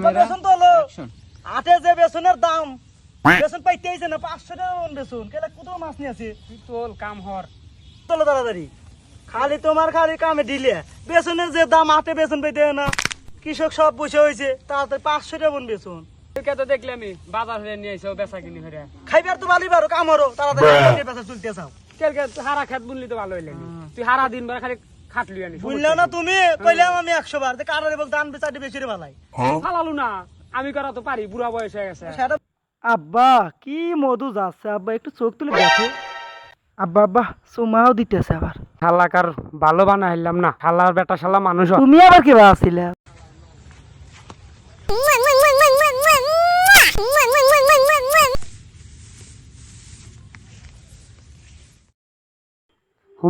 বেসন তো হলো আটে যে বেসনের দাম বেসন পাইতে আইছে না 500 টাকা বেসন কেলা কত মাছ নিয়ে আছে তুই তোল কাম হর চলো তাড়াতাড়ি খালি তোমার খালি কামে দিলে বেসনের যে দাম আটে বেসন পাইতে না কৃষক সব বসে হয়েছে তাড়াতাড়ি 500 টাকা মন বেসন তোকে তো দেখলে আমি বাজার হয়ে নিয়ে আইছো বেচা কিনি হরে খাইবার তো ভালোই পারো কাম হরো তাড়াতাড়ি বেচা চলতে চাও কেলকে তুই হারা খাত বুনলি তো ভালো হইলে তুই হারা দিন ভর খালি খাটলি আনি বুঝলাম না তুমি কইলাম আমি 100 বার যে কারারে বল দান বেচাটি বেশি রে ভালাই ফালালু না আমি করা তো পারি বুড়া বয়স হয়ে গেছে আব্বা কি মধু যাচ্ছে আব্বা একটু চোখ তুলে দেখো আব্বা আব্বা সুমাও দিতেছে আবার শালাকার ভালো বানা হইলাম না শালার বেটা শালা মানুষ তুমি আবার কি বাসিলে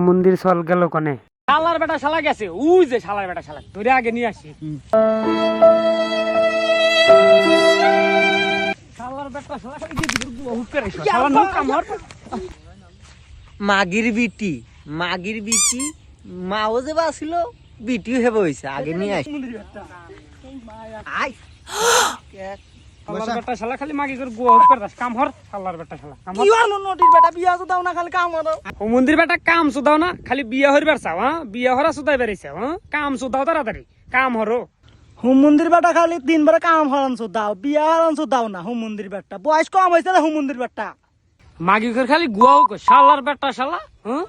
মন্দির চল গেল কনে শালার বেটা শালা গেছে উই যে শালার বেটা শালা ধরে আগে নিয়ে আসি শালার বেটা শালা এই যে বহুত করে শালা নো কাম হর মাগির বিটি মাও যে বাছিল বিটিও হেব হইছে আগে নিয়ে আস আই শালার বেটা শালা খালি মাগি করে বহুত করে কাম হর শালার বেটা শালা কাম হর কি হলো নটির বেটা বিয়া তো দাও না খালি কাম হরো ও মন্দির বেটা কাম সুদাও না খালি বিয়া হইবার চাও হ্যাঁ বিয়া হরা সুদাই বেরিয়েছে হ্যাঁ কাম সুদাও তাড়াতাড়ি কাম হরো হুম মন্দির বেটা খালি 3 বার কাম হরানছো দাও বিয়া হরানছো দাও না হুম মন্দির বেটা বয়স কম হইছে না হুম মন্দির বেটা মাগি করে খালি গুয়াও শালার বেটা শালা হ্যাঁ